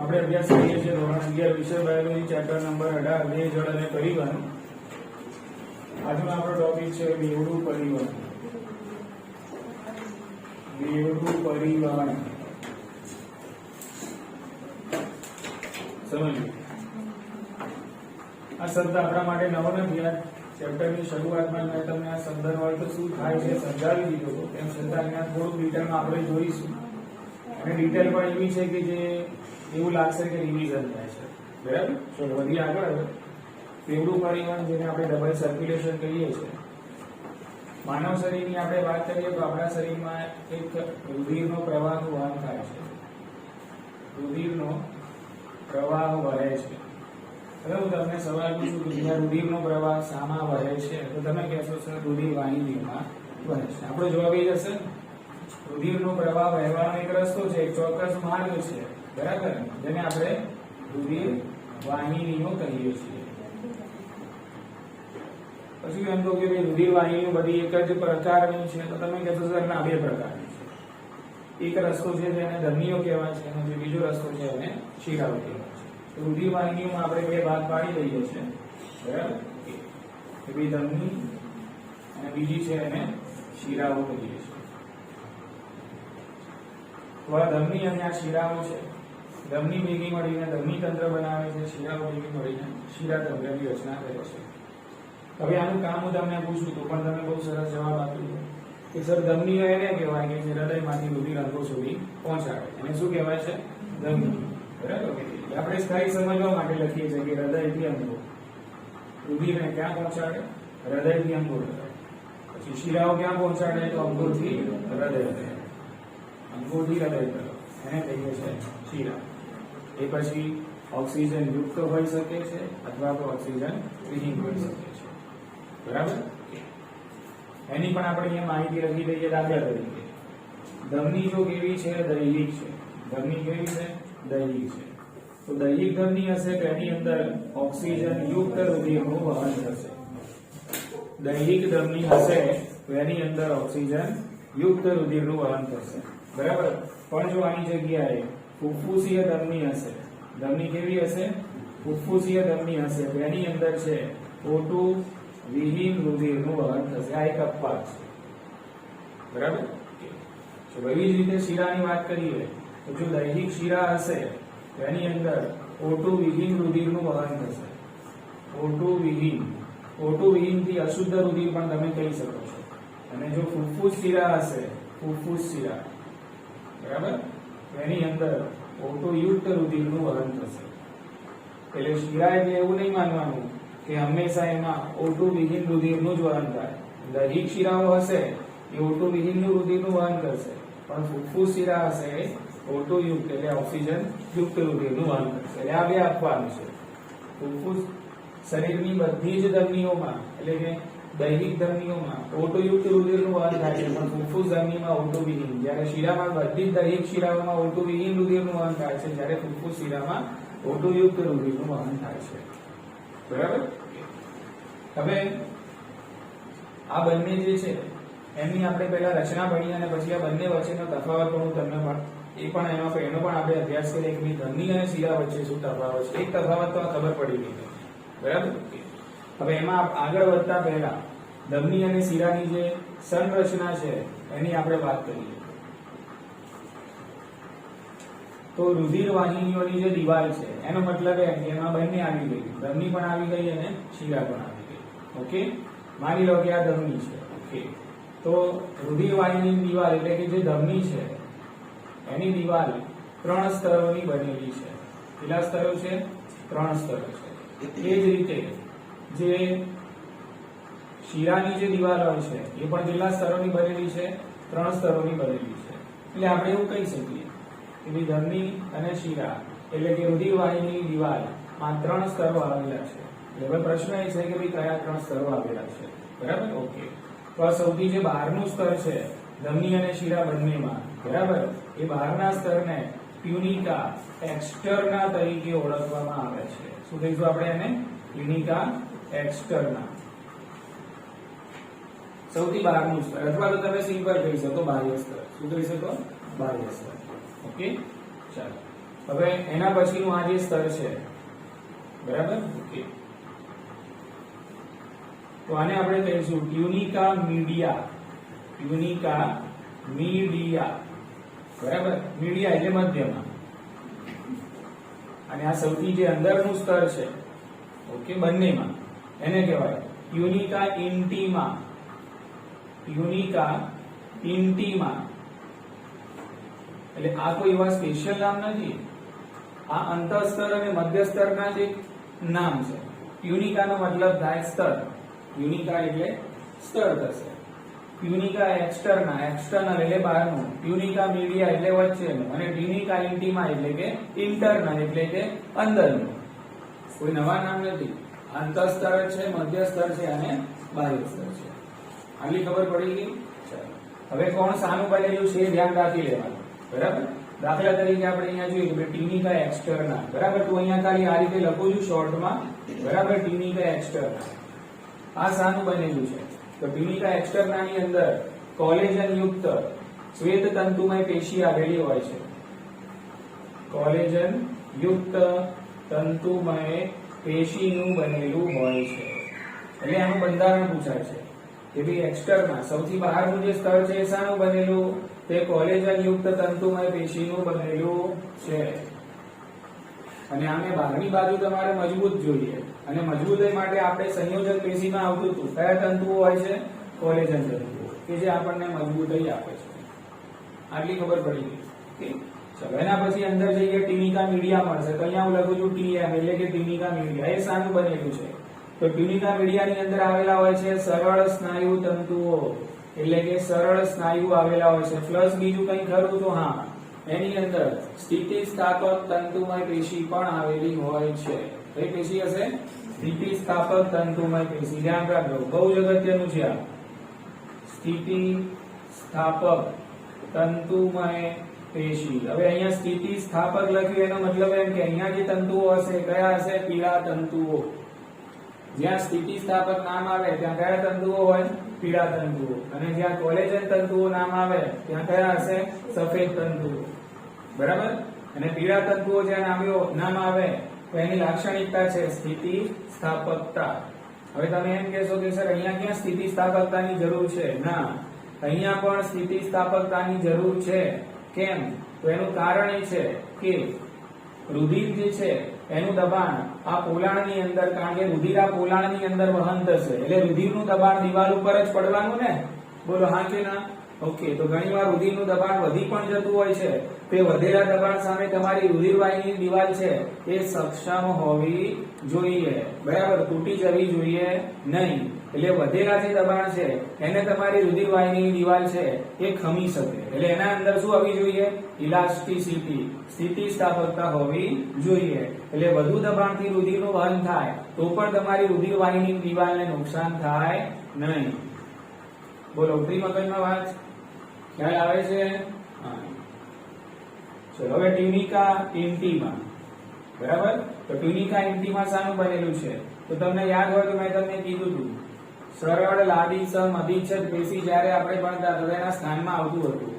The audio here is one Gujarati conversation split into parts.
આપણે અભ્યાસ કરીએ છીએ ધોરણ 11 વિષય બાયોલોજી ચેપ્ટર નંબર 18 દેહ જળ અને પરિવહન. આજનો આપણો ટોપિક છે બેવડું પરિવહન. બેવડું પરિવહન સમજીએ. આ શબ્દ આપણા માટે નવો નથી. આ ચેપ્ટરની શરૂઆતમાં મેં તમને આ શબ્દનો અર્થ શું થાય છે સમજાવી દીધો હતો. તેમ છતાં અહીંયા થોડુંક ડિટેલમાં આપણે જોઈશું. અને ડિટેલ પણ એવી છે કે જે એવું લાગશે કે રિવિઝન થાય છે. બરાબર? ચલો વધી આગળ. બેવડું પરિવહન જેને આપણે ડબલ સર્ક્યુલેશન કહીએ છીએ. માનવ શરીરની આપણે વાત કરીએ તો આપણા શરીરમાં એક રુધિરનો પ્રવાહનું વહન થાય છે. રુધિરનો પ્રવાહ વહે છે. હવે હું તમને સવાલ પૂછું કે જ્યાં રુધિરનો પ્રવાહ શામાં વહે છે તો તમે કહેશો સર રુધિર વાહિનીમાં વહે છે. આપણો જવાબ એ હશે રુધિરનો પ્રવાહ વહેવાનો એક રસ્તો છે, એક ચોક્કસ માર્ગ છે. બરાબર? જેને આપણે રુધિર વાહિનીઓ કહીએ છીએ. પછી એમ કહો કે રુધિર વાહિનીઓ બધી એક જ પ્રકારની છે તો તમે કહેશો સર ના, બે પ્રકારની છે. એક રસ્તો છે જેને ધમનીઓ કહેવાય છે અને જે બીજો રસ્તો છે એને શિરાઓ કહેવાય છે. રુધિર વાહિનીઓમાં આપણે બે ભાગ પાડી દઈએ છીએ. બરાબર? કે ભાઈ ધમની અને બીજી છે એને શિરાઓ કહીએ છીએ. તો આ ધમની અને આ શિરાઓ છે. ધમની ભેગી મળીને ધમની તંત્ર બનાવે છે, શિરાઓ ભેગી મળીને શિરા તંત્રની રચના કરે છે. હવે આનું કામ હું તમને પૂછું તો પણ તમે બહુ સરસ જવાબ આપ્યો કે સર ધમનીઓ એને કહેવાય કે જે હૃદયમાંથી રુધિર અંગો સુધી પહોંચાડે. એને શું કહેવાય છે? ધમની. બરાબર? આપણે ખાલી સમજવા માટે લખીએ છીએ કે હૃદયથી અંગો રુધિરને ક્યાં પહોંચાડે? હૃદયથી અંગો. પછી શિરાઓ ક્યાં પહોંચાડે? તો અંગોથી હૃદય. અંગોથી હૃદય તરફ એને કહીએ છીએ શિરા. એ પછી ઓક્સિજન યુક્ત હોઈ શકે છે અથવા તો ઓક્સિજન વિહીન હોઈ શકે છે. બરાબર? એની પણ આપણે અહીંયા માહિતી લખી દઈએ. દાખલા તરીકે ધમની જો કેવી છે? દૈહિક છે. ધમની કેવી છે? દૈહિક છે. તો દૈહિક ધમની હશે તો એની અંદર ઓક્સિજન યુક્ત રુધિરનું વહન થશે. દૈહિક ધમની હશે તો એની અંદર ઓક્સિજન યુક્ત રુધિરનું વહન થશે. બરાબર? પણ જો આની જગ્યાએ ફુફ્ફુસીય ધમની હશે, ધમની કેવી હશે? ફુફ્ફુસીય ધમની હશે તો એની અંદર છે O2 વિહીન રુધિરનું વહન થશે. આ એક અપવાદ છે. બરાબર? તો એવી જ રીતે શિરાની વાત કરીએ તો જો દૈહિક શિરા હશે તો એની અંદર O2 વિહીન રુધિરનું વહન થશે. O2 વિહીન. O2 વિહીન થી અશુદ્ધ રુધિર પણ તમે કહી શકો છો. અને જો ફુફ્ફુસ શિરા હશે, ફુફ્ફુસ શિરા, બરાબર, તો એની અંદર O2 યુક્ત રુધિરનું વહન થશે. એટલે શિરા એટલે એવું નહીં માનવાનું કે હંમેશા એમાં O2 વિહીન રુધિરનું જ વહન થાય. દૈહિક શિરાઓ હશે એ O2 વિહીનનું રુધિરનું વહન કરશે, પણ ફુફ્ફુસ શિરા હશે O2 યુક્ત એટલે ઓક્સિજન યુક્ત રુધિરનું વહન કરશે. એટલે આ બે આપવાનું છે. ફુફ્ફુસ શરીરની બધી જ ધમનીઓમાં એટલે કે દૈહિક ધમનીઓમાં O2 યુક્ત રુધિરનું વહન થાય છે, પણ ફુફ્ફુસ ધમનીમાં O2 વિહીન. જ્યારે શિરામાં બધી જ દૈહિક શિરાઓમાં O2 વિહીન રુધિરનું વહન થાય છે, જ્યારે ફુફ્ફુસ શિરામાં O2 યુક્ત રુધિરનું વહન થાય છે. બરાબર? હવે આ બંને જે છે એની આપણે પહેલા રચના ભણી અને પછી આ બંને વચ્ચેનો તફાવત પણ હું તમને એ પણ એનો પણ આપણે અભ્યાસ કરીએ કે ધમની અને શિરા વચ્ચે શું તફાવત છે. એક તફાવત તો ખબર પડી ગઈ. બરાબર? હવે એમાં આગળ વધતા પહેલા ધમની અને શિરાની જે સંરચના છે એની આપણે વાત કરીએ. તો રુધિર વાહિનીઓની જે દિવાલ છે એનો મતલબ એ કે એમાં બંને આવી ગઈ, ધમની પણ આવી ગઈ અને શિરા પણ આવી ગઈ. ઓકે? માની લો કે આ ધમની છે. ઓકે? તો રુધિર વાહિનીની દિવાલ એટલે કે જે ધમની છે એની દિવાલ 3 સ્તરોની બનેલી છે. કેટલા સ્તરો છે? 3 સ્તરો છે. એ જ રીતે જે શિરાની જે દિવાલ હોય છે એ પણ કેટલા સ્તરોની બનેલી છે? 3 સ્તરોની બનેલી છે. એટલે આપણે એવું કહી શકીએ કે ધમની અને શિરા એટલે કે રુધિર વાહિનીની દિવાલમાં 3 સ્તરો આવેલા છે. હવે પ્રશ્ન એ છે કે ભાઈ કયા 3 સ્તરો આવેલા છે? બરાબર? ઓકે. તો આ સૌથી જે બહારનું સ્તર છે ધમની અને શિરા બંનેમાં, બરાબર, એ બહારના સ્તરને ટ્યુનિકા એક્સટર્ના તરીકે ઓળખવામાં આવે છે. શું કહીશું આપણે એને? ટ્યુનિકા એક્સટર્ના. સૌથી બહારનું સ્તર, અથવા તો તમે સિમ્પલ કહી શકો બાહ્ય સ્તર. શું કહી શકો? બાહ્ય સ્તર. ઓકે? ચાલો હવે એના પછીનું આ જે સ્તર છે, બરાબર, ઓકે, તો આને આપણે કહીશું ટ્યુનિકા મીડિયા. ટ્યુનિકા મીડિયા, બરાબર, મીડિયા એટલે મધ્યમાં. અને આ સૌથી જે અંદરનું સ્તર છે, ઓકે, બંનેમાં, એને કહેવાય ટ્યુનિકા ઇન્ટીમા. ટ્યુનિકા ઇન્ટીમા એટલે આ કોઈ એવા સ્પેશિયલ નામ નથી, આ અંતઃસ્તર અને મધ્યસ્તરના જ એક નામ છે. ટ્યુનિકાનો મતલબ થાય સ્તર. ટ્યુનિકા એટલે સ્તર થશે. ટ્યુનિકા એક્સટર્ના, એક્સટર્નલ એટલે બહારનું. ટ્યુનિકા મીડિયા એટલે વચ્ચેનું. અને ટ્યુનિકા ઇન્ટીમા એટલે કે ઇન્ટરનલ એટલે કે અંદરનું. કોઈ નવા નામ નથી. અંતઃસ્તર છે, મધ્યસ્તર છે અને બાહ્ય સ્તર છે. આટલી ખબર પડી ગઈ. હવે કોણ શાનું બનેલું છે એ ધ્યાન રાખી લેવાનું, બરાબર. દાખલા તરીકે આપણે અહીંયા જોઈએ કે ટ્યુનિકા એક્સટર્ના, બરાબર. તો અહીંયા ખાલી આ રીતે લખું છું શોર્ટમાં, બરાબર, ટ્યુનિકા એક્સટર્ના. આ શાનું બનેલું છે? તો ટ્યુનિકા એક્સટર્નાની અંદર કોલેજન યુક્ત શ્વેત તંતુમય પેશી આવેલી હોય છે. કોલેજન યુક્ત તંતુમય પેશીનું બનેલું હોય છે. એટલે આનું બંધારણ પૂછાય છે કે ભાઈ એક્સટર્ના સૌથી બહારનું જે સ્તર છે એ શાનું બનેલું? તે કોલેજન યુક્ત તંતુમય પેશીનું બનેલું છે. અને આને બહારની બાજુ તમારે મજબૂત જોઈએ, અને મજબૂતાઈ માટે આપણે સંયોજક પેશીમાં આવતું હતું. કયા તંતુઓ હોય છે? કોલેજન તંતુઓ, કે જે આપણને મજબૂતાઈ આપે છે. આટલી ખબર પડી ગઈ. ચલો એના પછી અંદર જઈએ, ટ્યુનિકા મીડિયા મળશે. તો અહીંયા હું લખું છું TM એટલે કે ટ્યુનિકા મીડિયા. એ શાનું બનેલું છે? તો ટ્યુનિકા મીડિયાની અંદર આવેલા હોય છે સરળ સ્નાયુ તંતુઓ, એટલે કે સરળ સ્નાયુ આવેલા હોય છે. પ્લસ બીજું કંઈ ખરું? તો હા, એની અંદર સ્થિતિસ્થાપક તંતુમય પેશી પણ આવેલી હોય છે. કઈ પેશી હશે? સ્થિતિસ્થાપક તંતુમય પેશી. ધ્યાન રાખજો, બહુ જ અગત્યનું છે આ. સ્થિતિસ્થાપક તંતુમય પેશી. હવે અહીંયા સ્થિતિસ્થાપક લખ્યું એનો મતલબ એમ કે અહીંયા જે તંતુઓ હશે કયા હશે? પીળા તંતુઓ. જ્યાં સ્થિતિસ્થાપક નામ આવે ત્યાં કયા તંતુઓ હોય? પીળા તંતુઓ. અને જ્યાં કોલેજન તંતુઓ નામ આવે ત્યાં કયા હશે? સફેદ તંતુઓ. બરાબર. અને પીળા તંતુઓ જ્યાં નામ આવે તો એની લાક્ષણિકતા છે સ્થિતિસ્થાપકતા. હવે તમે એમ કહેશો કે સર અહીંયા ક્યાં સ્થિતિસ્થાપકતાની જરૂર છે? ના, અહીંયા પણ સ્થિતિસ્થાપકતાની જરૂર છે. કેમ? તો એનું કારણ એ છે કે રુધિર જે છે એનું દબાણ આ પોલાણની અંદર, કારણ કે રુધિર આ પોલાણની અંદર વહન થશે એટલે રુધિરનું દબાણ દિવાલ ઉપર જ પડવાનું ને. બોલો હા કે ના? ઓકે. તો ઘણીવાર રુધિરનું દબાણ વધી પણ જતું હોય છે. તે વધેલા દબાણ સામે તમારી રુધિરવાહિની દિવાલ છે એ સક્ષમ હોવી જોઈએ, બરાબર, તૂટી જવી જોઈએ નહીં. એટલે વધેલા જે દબાણ છે એને તમારી રુધિરવાહિની દિવાલ છે એ ખમી શકે. એટલે એના અંદર શું હોવી જોઈએ? ઇલાસ્ટિસિટી, સ્થિતિસ્થાપકતા હોવી જોઈએ. એટલે વધુ દબાણથી રુધિરનું વહન થાય તો પણ તમારી રુધિરવાહિની દિવાલને નુકસાન થાય નહીં. બોલો, ઉતરી મગજમાં વાત? ખ્યાલ આવે છે? હા. ચલો હવે ટ્યુનિકા ઇન્ટીમા, બરાબર. તો ટ્યુનિકા ઇન્ટીમા શાનું બનેલું છે? તો તમને યાદ હોય તો મેં તમને કીધું હતું, સરળ લાદી સમ અધિચ્છદ પેશી જ્યારે આપણે ભણતા હૃદયના સ્થાનમાં આવતું હતું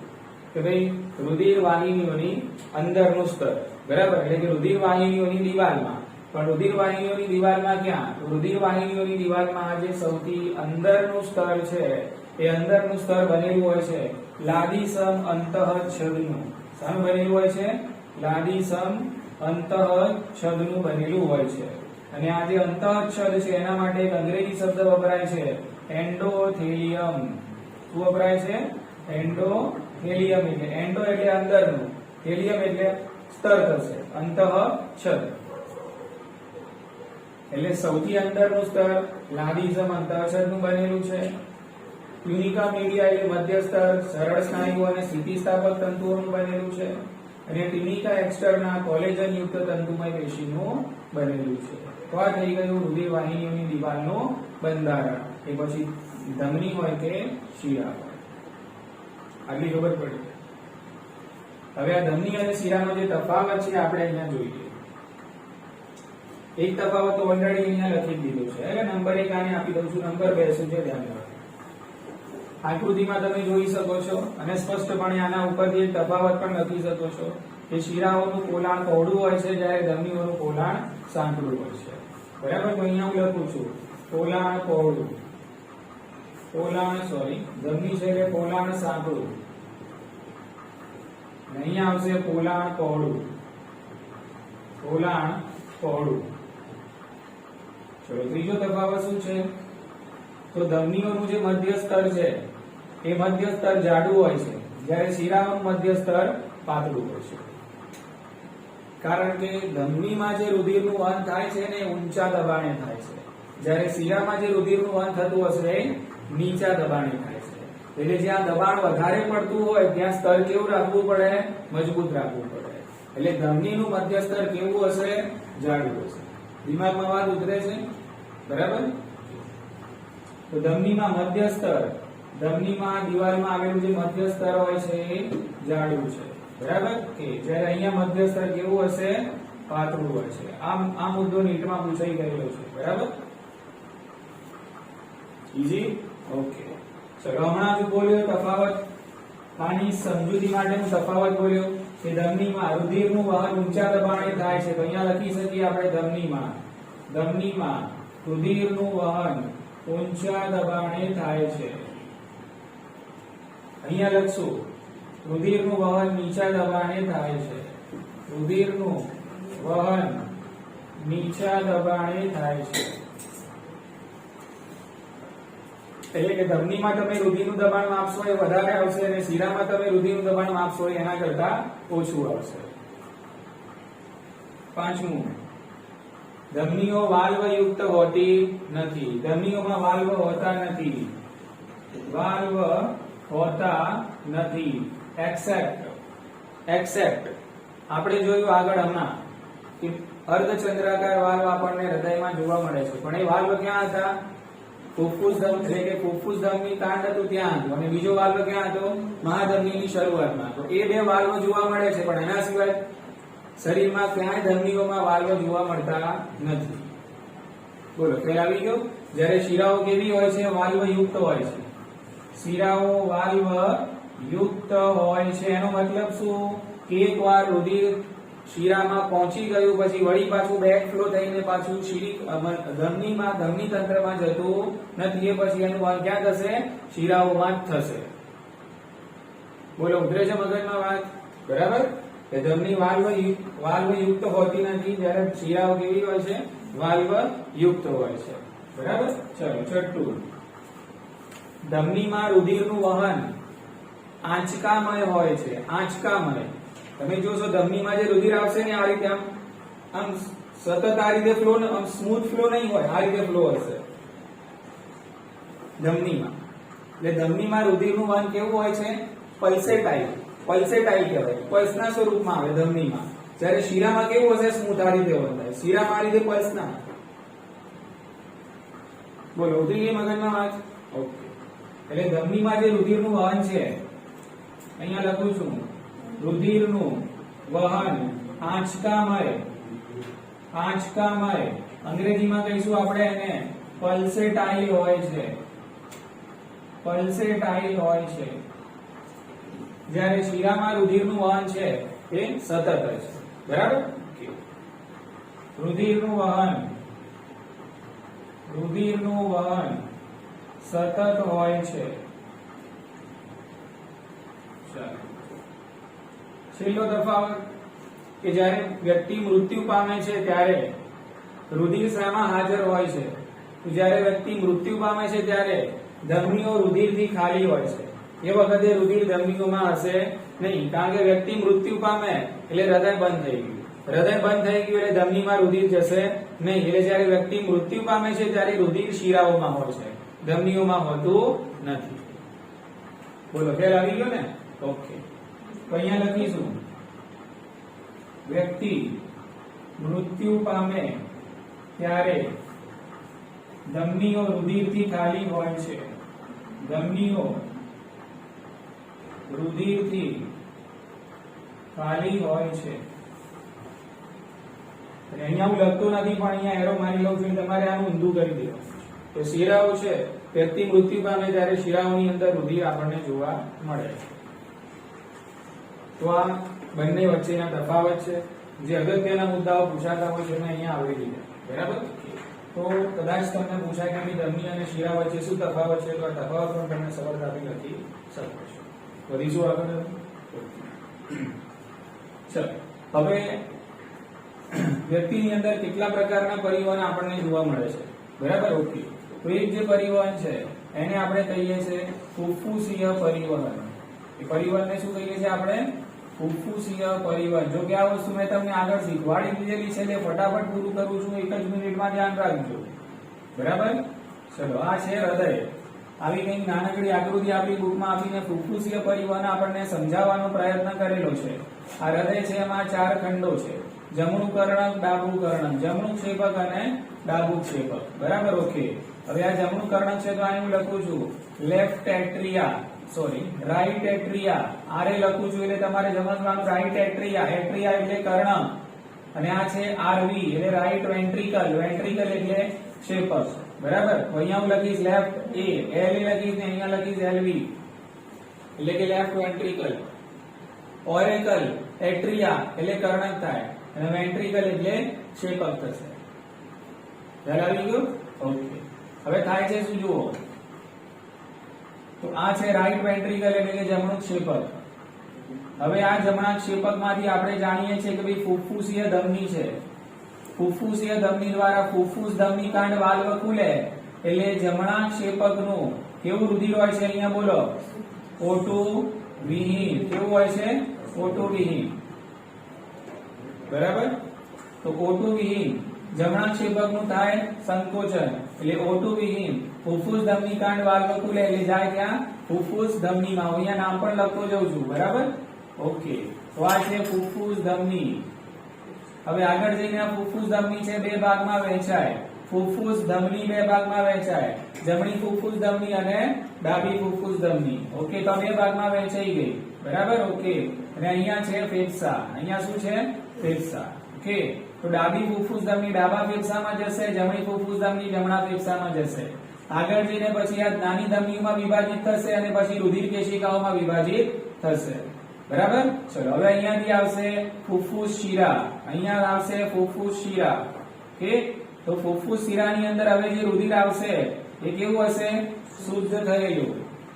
કે ભાઈ રુધિર વાહિનીઓની અંદરનું સ્તર, બરાબર, એટલે કે રુધિર વાહિનીઓની દિવાલમાં. પણ રુધિર વાહિનીઓની દિવાલમાં ક્યાં? રુધિર વાહિનીઓની દિવાલમાં જે સૌથી અંદરનું સ્તર છે એ અંદરનું સ્તર બનેલું હોય છે લાદીસમ અંતઃછદનું. શાનું બનેલું હોય છે? લાદીસમ અંતઃછદનું બનેલું હોય છે. અને આ જે અંતઃછદ છે એના માટે એક અંગ્રેજી શબ્દ વપરાય છે એન્ડોથેલિયમ. શું વપરાય છે? એન્ડોથેલિયમ. એટલે એન્ડો એટલે અંદરનું, થેલિયમ એટલે સ્તર થશે, અંતઃછદ એટલે સૌથી અંદરનું સ્તર લાદીસમ અંતઃછદનું બનેલું છે. ટ્યુનિકા મીડિયા એટલે મધ્ય સ્તર સરળ સ્નાયુ અને સ્થિતિસ્થાપક તંતુઓનું બનેલું છે. અને ટ્યુનિકા એક્સટર્ના કોલેજન યુક્ત તંતુમય પેશીનું બનેલું છે. તો આ થઈ ગયું રુધિર વાહિનીઓની દિવાલનું બંધારણ. એ પછી ધમની હોય કે શિરા હોય. આટલી ખબર પડી. હવે આ ધમની અને શિરાનો જે તફાવત છે આપણે અહીંયા જોઈએ. એક તફાવત તો ઓલરેડી અહીંયા લખી દીધો છે, એટલે નંબર 1 આને આપી દઉં છું, નંબર 2 શું છે ધ્યાન રાખો. આકૃતિમાં તમે જોઈ શકો છો અને સ્પષ્ટપણે આના ઉપરથી એક તફાવત પણ લખી શકો છો. કે શિરાઓનું પોલાણ પહોળું હોય છે જ્યારે ધમનીઓનું પોલાણ સાંકડું હોય છે. બરાબર. તો અહીંયા હું લખું છું પોલાણ પહોળું, ધમની છે એટલે પોલાણ સાંકડું, અહીંયા આવશે પોલાણ પહોળું. ચલો ત્રીજો તફાવત શું છે? તો ધમનીઓનું જે મધ્ય સ્તર છે એ મધ્ય સ્તર જાડું હોય છે જ્યારે શિરાઓનું મધ્ય સ્તર પાતળું હોય છે. કારણ કે ધમનીમાં જે રુધિરનું વહન થાય છે ને ઊંચા દબાણે થાય છે, જ્યારે શિરામાં જે રુધિરનું વહન થતું હશે એ નીચા દબાણે થાય છે. એટલે જ્યાં દબાણ વધારે પડતું હોય ત્યાં સ્તર કેવું રાખવું પડે? મજબૂત રાખવું પડે. એટલે ધમનીનું મધ્ય સ્તર કેવું હશે? જાડું હશે. દિમાગમાં વાત ઉતરે છે? બરાબર. તો ધમનીમાં મધ્ય સ્તર, ધમનીમાં દિવાલમાં આવેલું જે મધ્ય સ્તર હોય છે એ જાડું છે. બરાબર. કે જ્યારે અહીંયા મધ્ય સ્તર કેવું હશે? પાતળું હોય છે. આ મુદ્દો નીટમાં પૂછાઈ ગયેલો છે. બરાબર. ઈઝી. ઓકે. ચલો હમણાં જ બોલ્યો તફાવત, આની સમજૂતી માટેનો તફાવત બોલ્યો કે ધમનીમાં રુધિરનું વહન ઊંચા દબાણે થાય છે. તો અહીંયા લખી શકીએ આપણે ધમનીમાં રુધિરનું વહન ઊંચા દબાણે થાય છે. અહીંયા લખશું રુધિરનું વહન નીચા દબાણે થાય છે. રુધિરનું વહન નીચા દબાણે થાય છે. એટલે કે ધમનીમાં તમે રુધિરનું દબાણ માપશો એ વધારે આવશે અને શિરામાં તમે રુધિરનું દબાણ માપશો એના કરતા ઓછું આવશે. પાંચમું, ધમનીઓ વાલ્વ યુક્ત હોતી નથી. ધમનીઓમાં વાલ્વ હોતા નથી. એક્સેપ્ટ આપણે જોયું આગળ હમણાં કે અર્ધચંદ્રાકાર વાલ્વ આપણને હૃદયમાં જોવા મળે છે, પણ એ વાલ્વ ક્યાં હતા? ફુફ્ફુસ ધમની, એટલે કે ફુફ્ફુસ ધમની કાંડ હતું ત્યાં હતું, અને બીજો વાલ્વ ક્યાં હતો? મહાધમનીની શરૂઆતમાં. તો એ બે વાલ્વ જોવા મળે છે, પણ એના સિવાય શરીરમાં ક્યાંય ધમનીઓમાં વાલ્વ જોવા મળતા નથી. બોલો ખ્યાલ આવી ગયો? જ્યારે શિરાઓ કેવી હોય છે? વાલ્વ યુક્ત હોય છે. શિરાઓ વાલ્વ યુક્ત હોય છે. એનો મતલબ શું? કે એકવાર રુધિર શિરામાં પહોંચી ગયું પછી વળી પાછું બેક ફ્લો થઈને પાછું ધમની તંત્રમાં જતું નથી. એ પછી એનું વહન ક્યાં થશે? શિરાઓમાં જ થશે. બોલો ઉતરે છે મગજમાં વાત? બરાબર. કે ધમની વાલ્વ યુક્ત હોતી નથી, જ્યારે શિરાઓ કેવી હોય છે? વાલ્વ યુક્ત હોય છે. બરાબર. ચલો છઠ્ઠું, ધમનીમાં રુધિરનું વહન આંચકામય હોય છે. આંચકામય. તમે જોશો ધમનીમાં જે રુધિર આવશે ને આ રીતે આમ સતત આ રીતે ફ્લો, આમ સ્મૂથ ફ્લો નહીં હોય, આ રીતે ફ્લો હશે ધમનીમાં. એટલે ધમનીમાં રુધિરનું વહન કેવું હોય છે? પલ્સેટાઇલ કહેવાય. પલ્સના સ્વરૂપમાં આવે ધમનીમાં. જ્યારે શિરામાં કેવું હશે? સ્મૂથ આ રીતે વહન થાય. શિરામાં આ રીતે પલ્સ ના. બોલો ઉતરી ગઈ મગજમાં વાત? ઓકે. એટલે ધમનીમાં જે રુધિરનું વહન છે, અહીંયા લખું છું રુધિરનું વહન આંચકામય, અંગ્રેજીમાં કહીશું આપણે એને પલ્સેટાઇલ હોય છે. જ્યારે શિરામાં રુધિરનું વહન છે એ સતત હોય છે. બરાબર. રુધિરનું વહન સતત હોય છે. છેલ્લો તફાવત કે જ્યારે વ્યક્તિ મૃત્યુ પામે છે ત્યારે રુધિર શામાં હાજર હોય છે? તો જ્યારે વ્યક્તિ મૃત્યુ પામે છે ત્યારે ધમનીઓ રુધિરથી ખાલી હોય છે. એ વખતે રુધિર ધમનીઓમાં હશે નહીં, કારણ કે વ્યક્તિ મૃત્યુ પામે એટલે હૃદય બંધ થઈ ગયું. એટલે ધમનીમાં રુધિર જશે નહીં. એટલે જ્યારે વ્યક્તિ મૃત્યુ પામે છે ત્યારે રુધિર શિરાઓમાં હોય છે, ધમનીઓમાં હોતું નથી. બોલો ખ્યાલ આવી ગયો ને? ઓકે. તો અહીંયા લખીશું વ્યક્તિ મૃત્યુ પામે ત્યારે ધમનીઓ રુધિરથી ખાલી હોય છે. ધમનીઓ રુધિરથી ખાલી હોય છે. અહીંયા હું લખતો નથી, પણ અહીંયા એરો મારી લઉં છું. તમારે આનું ઊંધું કરી દેવાનું. તો શિરાઓ છે, વ્યક્તિ મૃત્યુ પામે ત્યારે શિરાઓની અંદર રુધિર આપણને જોવા મળે. તો આ બંને વચ્ચેના તફાવત છે, જે અગત્યના મુદ્દાઓ પૂછાતા હોય છે એને અહીંયા આવરી લીધા. બરાબર. તો કદાચ તમને પૂછાય કે ધમની અને શિરા વચ્ચે શું તફાવત છે, તો આ તફાવત પણ તમે સરળતાથી લખી શકો છો. વધીશું આગળ. ચલો, હવે વ્યક્તિની અંદર કેટલા પ્રકારના પરિવહન આપણને જોવા મળે છે. બરાબર. ઓકે. તો એક જે પરિવહન છે એને આપણે કહીએ છીએ ફુફ્ફુસીય પરિવહન. એ પરિવહનને શું કહીએ છીએ આપણે? ફુફ્ફુસીય પરિવહન. જો કે આ વસ્તુ મેં તમને આગળ શીખવાડી દીધેલી છે, એટલે ફટાફટ પૂરું કરું છું, એક જ મિનિટમાં ધ્યાન રાખજો. બરાબર. ચલો, આ છે હૃદય. આવી કંઈક નાનકડી આકૃતિ આપણી બુકમાં આપીને ફુફ્ફુસીય પરિવહન આપણને સમજાવવાનો પ્રયત્ન કરેલો છે. આ હૃદય છે, એમાં 4 ખંડો છે: જમણું કર્ણક, ડાબું કર્ણક, જમણું ક્ષેપક અને ડાબું ક્ષેપક. બરાબર. ઓકે. હવે આ જમણું કર્ણક છે તો આ હું લખું છું લેફ્ટ એટ્રિયા, સોરી રાઈટ એટ્રિયા. આરે લખું છું એટલે તમારે સમજવાનું રાઈટ એટ્રિયા. એટ્રિયા એટલે કર્ણક, અને આ છે આરવી એટલે રાઈટ વેન્ટ્રિકલ. વેન્ટ્રિકલ એટલે ક્ષેપક. બરાબર. તો અહીંયા હું લખીશ લેફ્ટ એ, એલ એ લખીશ ને અહીંયા લખીશ એલવી એટલે કે લેફ્ટ વેન્ટ્રિકલ. ઓરેકલ એટ્રિયા એટલે કર્ણક થાય, અને વેન્ટ્રિકલ એટલે ક્ષેપક થશે. ખ્યાલ આવી ગયો? ઓકે. હવે થાય છે શું જુઓ, તો આ છે રાઈટ વેન્ટ્રિકલ એટલે કે જમણું ક્ષેપક. હવે આ જમણા ક્ષેપકમાંથી આપણે જાણીએ છીએ કે ભાઈ ફુફ્ફુસીય ધમની છે. ફુફ્ફુસીય ધમની દ્વારા ફુફ્ફુસ ધમની કાંડ વાલ્વ ખુલે એટલે જમણા ક્ષેપકનું કેવું રુધિર હોય છે? અહીંયા બોલો O2 વિહીન. કેવું હોય છે? O2 વિહીન. બરાબર. તો O2 વિહીન જમણા ક્ષેપકનું થાય સંકોચન એટલે O2 વિહીન ફુફ્ફુસ ધમની કાંડ વાલ્વ ખુલે એટલે જાય ત્યાં ફુફ્ફુસ ધમનીમાં. અહીંયા નામ પણ લખતો જાઉં છું. બરાબર. ઓકે. તો આ છે ફુફ્ફુસ ધમની. હવે આગળ જઈને આ ફુફ્ફુસ ધમની છે 2 ભાગમાં વહેંચાય. ફુફ્ફુસ ધમની 2 ભાગમાં વહેંચાય: જમણી ફુફ્ફુસ ધમની અને ડાબી ફુફ્ફુસ ધમની. ઓકે. તો 2 ભાગમાં વહેંચાઈ ગઈ. બરાબર. ઓકે. અને અહીંયા છે ફેફસા. અહીંયા શું છે? ફેફસા. ઓકે. તો ડાબી ફુફ્ફુસ ધમની ડાબા ફેફસામાં જશે, જમણી ફુફ્ફુસ ધમની જમણા ફેફસામાં જશે. આગળ જઈને પછી આ નાની ધમનીમાં વિભાજિત થશે અને પછી રુધિર કેશિકાઓમાં વિભાજિત થશે. બરાબર. ચલો, હવે અહીંયાથી આવશે ફુફ્ફુસ શિરા. અહીંયા આવશે ફુફ્ફુસ શિરા. ઓકે. તો ફુફ્ફુસ શિરાની અંદર હવે જે રુધિર આવશે એ કેવું હશે? શુદ્ધ થયેલું.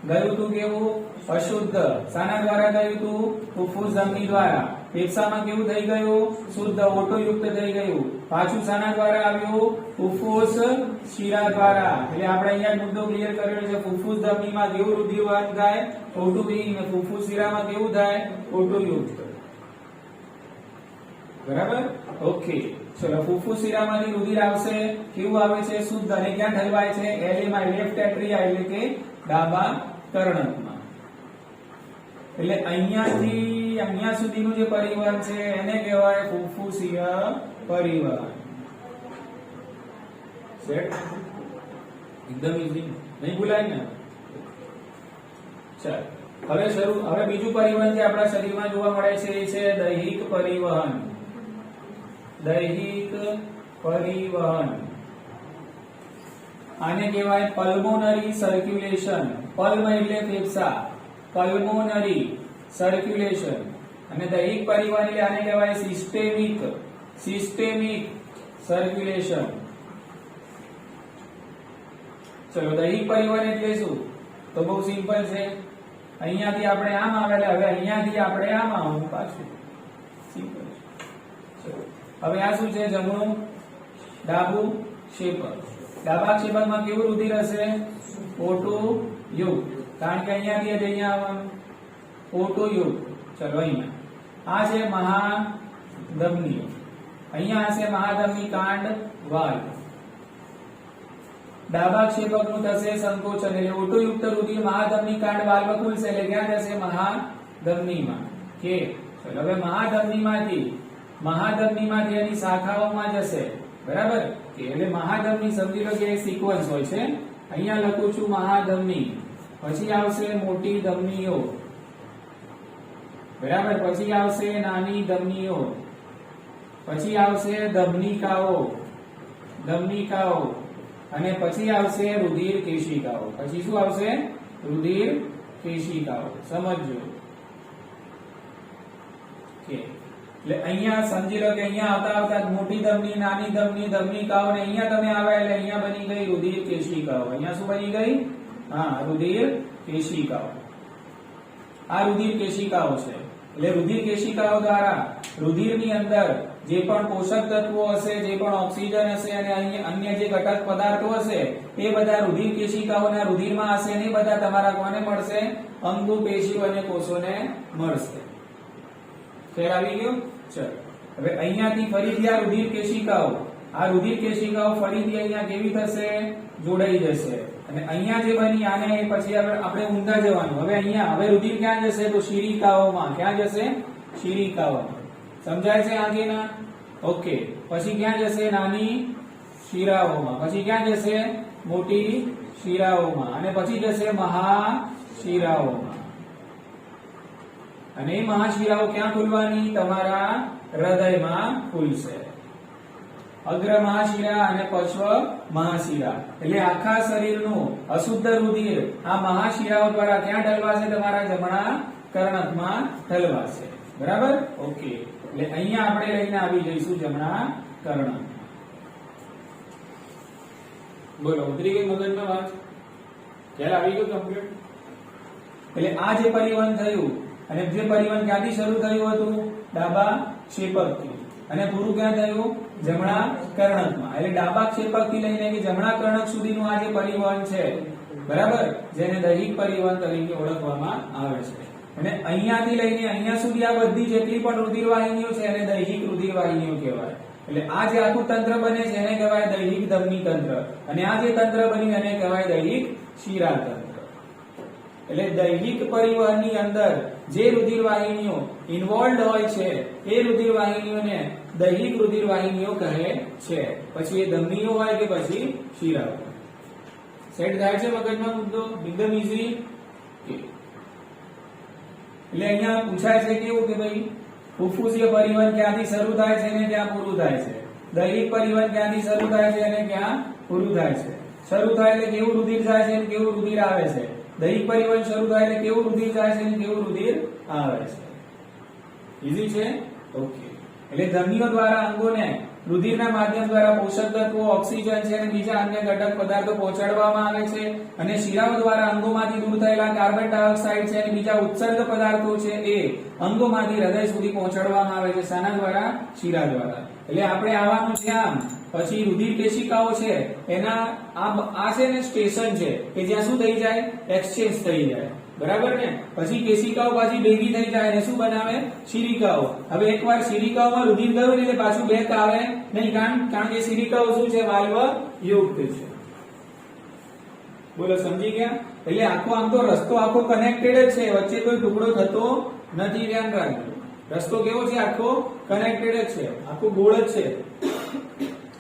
ગયું તું કેવું? અશુદ્ધ. શાના દ્વારા ગયું તું? ફુફ્ફુસ ધમની દ્વારા. ફેફસામાં કેવું થઈ ગયું? શુદ્ધ O2 યુક્ત થઈ ગયું. પાછું શાના દ્વારા આવ્યું? ફુફ્ફુસ શિરા દ્વારા. એટલે આપણે અહીંયા મુદ્દો ક્લિયર કરેલો છે. ફુફ્ફુસ ધમનીમાં કેવું રુધિર વહન થાય? O2 વિહીન. ફુફ્ફુસ શિરામાં કેવું થાય? O2 યુક્ત. બરાબર. ઓકે. ચલો, ફુફ્ફુસ શિરામાંથી રુધિર આવશે. કેવું આવે છે? શુદ્ધ. અને ક્યાં ઠલવાય છે? એલએમાં, લેફ્ટ એટ્રિયા એટલે કે ડાબા કર્ણકમાં. એટલે અહીંયાથી અહીંયા સુધીનું જે પરિવહન છે એને કહેવાય ફુફ્ફુસીય પરિવહન. સેટ? એકદમ ઈઝી, નહીં ભૂલાય ને? ચાલ, હવે બીજું પરિવહન જે આપણા શરીરમાં જોવા મળે છે એ છે દૈહિક પરિવહન. દૈહિક પરિવહન આને કહેવાય પલ્મોનરી સર્ક્યુલેશન. પલ્મ એટલે ફેફસા, પલ્મોનરી સર્ક્યુલેશન. અને દૈહિક પરિવહન એટલે આને કહેવાય સિસ્ટેમિક સર્ક્યુલેશન. ચલો, દૈહિક પરિવહન એટલે શું? તો બહુ સિમ્પલ છે. અહીંયાથી આપણે આમ આવેલા, હવે અહીંયાથી આપણે આમ આવવું પાછું. સિમ્પલ. ચલો, હવે આ શું છે? જમણું ડાબું ક્ષેપક. ડાબા ક્ષેપકમાં કેવું રુધિર હશે? O2 યુક્ત. કારણ કે અહીંયાથી અહીંયા આવવાનું O2 યુક્ત. ચલો, અહીંયા આ છે મહાધમની. અહીંયા હશે મહાધમની કાંડ વાલ્વ. ડાબા ક્ષેપકનું થશે સંકોચન એટલે O2 યુક્ત રુધિર મહાધમની કાંડ વાલ્વ ખુલશે એટલે ક્યાં જશે? મહાધમનીમાં. કે ચલો, હવે મહાધમનીમાંથી એની શાખાઓમાં જશે. બરાબર. કે એટલે મહાધમની સમજી લો કે એક સિક્વન્સ હોય છે. અહીંયા લખું છું મહાધમની, પછી આવશે મોટી ધમનીઓ. બરાબર. પછી આવશે નાની ધમનીઓ, પછી આવશે ધમનિકાઓ, અને પછી આવશે રુધિર કેશિકાઓ. પછી શું આવશે? રુધિર કેશિકાઓ. સમજો. કે એટલે અહીંયા સમજી લો કે અહીંયા આવતા આવતા મોટી ધમની, નાની ધમની, ધમનિકાઓ ને અહીંયા તમે આવ્યા એટલે અહીંયા બની ગઈ રુધિર કેશિકાઓ. અહીંયા શું બની ગઈ? હા, રુધિર કેશિકાઓ. આ રુધિર કેશિકાઓ છે. એટલે રુધિર કેશિકાઓ દ્વારા રુધિરની અંદર જે પણ પોષક તત્વો હશે, જે પણ ઓક્સિજન હશે અને અન્ય જે ઘટક પદાર્થો હશે એ બધા રુધિર કેશિકાઓના રુધિરમાં હશે ને બધા તમારા કોને મળશે? અંગો, પેશીઓ અને કોષોને મળશે. ખ્યાલ આવી ગયો? ચલો હવે અહીંયાથી ફરીથી આ રુધિર કેશિકાઓ ફરીથી અહીંયા કેવી થશે? જોડાઈ જશે. અને અહીંયા જે બની આને પછી આપણે ઊંધા જવાનું. હવે રુધિર ક્યાં જશે? તો શિરિકાઓમાં. ક્યાં જશે? શિરિકાઓમાં. સમજાય છે આગેના? ઓકે. પછી ક્યાં જશે? નાની શિરાઓમાં. પછી ક્યાં જશે? મોટી શિરાઓમાં. અને પછી જશે મહાશિરાઓમાં. અને એ મહાશિરાઓ ક્યાં ખુલવાની? તમારા હૃદયમાં ખુલશે. અગ્ર મહાશિરા અને પશ્વ મહાશિરા. એટલે આખા શરીરનું અશુદ્ધ રુધિર આ મહાશિરાઓ દ્વારા ક્યાં ઠલવાશે? તમારા જમણા કર્ણકમાં ઠલવાશે. બરાબર? ઓકે. એટલે અહીંયા આપણે લઈને આવી જઈશું જમણા કર્ણક. બોલો, ઉતરી ગઈ મગજમાં વાત? ખ્યાલ આવી ગયો કમ્પ્લીટ? એટલે આ જે પરિવહન થયું અને જે પરિવહન ક્યાંથી શરૂ થયું હતું? ડાબા ક્ષેપકથી. અને પૂરું ક્યાં થયું? જમણા કર્ણકમાં. એટલે ડાબા ક્ષેપકથી લઈને કે જમણા કર્ણક સુધીનું આ જે પરિવહન છે, બરાબર, જેને દૈહિક પરિવહન તરીકે ઓળખવામાં આવે છે. અને અહીંયાથી લઈને અહીંયા સુધી આ બધી જેટલી પણ રુધિર વાહિનીઓ છે એને દૈહિક રુધિર વાહિનીઓ કહેવાય. એટલે આ જે આખું તંત્ર બને છે એને કહેવાય દૈહિક ધમની તંત્ર. અને આ જે તંત્ર બન્યું એને કહેવાય દૈહિક શિરા તંત્ર. એટલે દૈહિક પરિવહનની અંદર જે રુધિર વાહિનીઓ ઇન્વોલ્વ હોય છે એ રુધિર વાહિનીઓને દૈહિક રુધિર વાહિનીઓ કહે છે. પછી એ ધમનીઓ હોય કે પછી શિરાઓ. સેટ થાય છે મગજમાં મુદ્દો? એકદમ ઈઝી. એટલે અહીંયા પૂછાય છે કેવું કે ભાઈ ફુફ્ફુસીય પરિવહન ક્યાંથી શરૂ થાય છે અને ક્યાં પૂરું થાય છે? દૈહિક પરિવહન ક્યાંથી શરૂ થાય છે અને ક્યાં પૂરું થાય છે? શરૂ થાય એટલે કેવું રુધિર જાય છે અને કેવું રુધિર આવે છે? દૈહિક પરિવહન શરૂ થાય એટલે કેવું રુધિર જાય છે અને કેવું રુધિર આવે છે? ઈઝી છે? ઓકે. એટલે ધમનીઓ દ્વારા અંગોને રુધિરના માધ્યમ દ્વારા પોષક તત્વો, ઓક્સિજન છે અને બીજા અન્ય ઘટક પદાર્થો પહોંચાડવામાં આવે છે. અને શિરાઓ દ્વારા અંગોમાંથી દૂર થયેલા કાર્બન ડાયોક્સાઇડ છે અને બીજા ઉત્સર્ગ પદાર્થો છે એ અંગોમાંથી હૃદય સુધી પહોંચાડવામાં આવે છે. શાના દ્વારા? શિરા દ્વારા. એટલે આપણે આવવાનું છે આમ. પછી રુધિર કેશિકાઓ છે એના આ છે ને સ્ટેશન છે કે જ્યાં શું થઈ જાય? એક્સચેન્જ થઈ જાય. બરાબર ને? પછી કેશિકાઓ પાછી ભેગી થઈ જાય અને શું બનાવે? શિરિકાઓ. હવે એકવાર શિરિકાઓમાં રુધિર ગયું એટલે પાછું બેક આવે નહીં, કારણ કે શિરિકાઓ શું છે? વાલ્વ યુક્ત છે. બોલો, સમજી ગયા? એટલે આમ તો રસ્તો આખો કનેક્ટેડ જ છે, વચ્ચે કોઈ ટુકડો થતો નથી. ધ્યાન રાખજો. રસ્તો કેવો છે? આખો કનેક્ટેડ જ છે, આખો ગોળ જ છે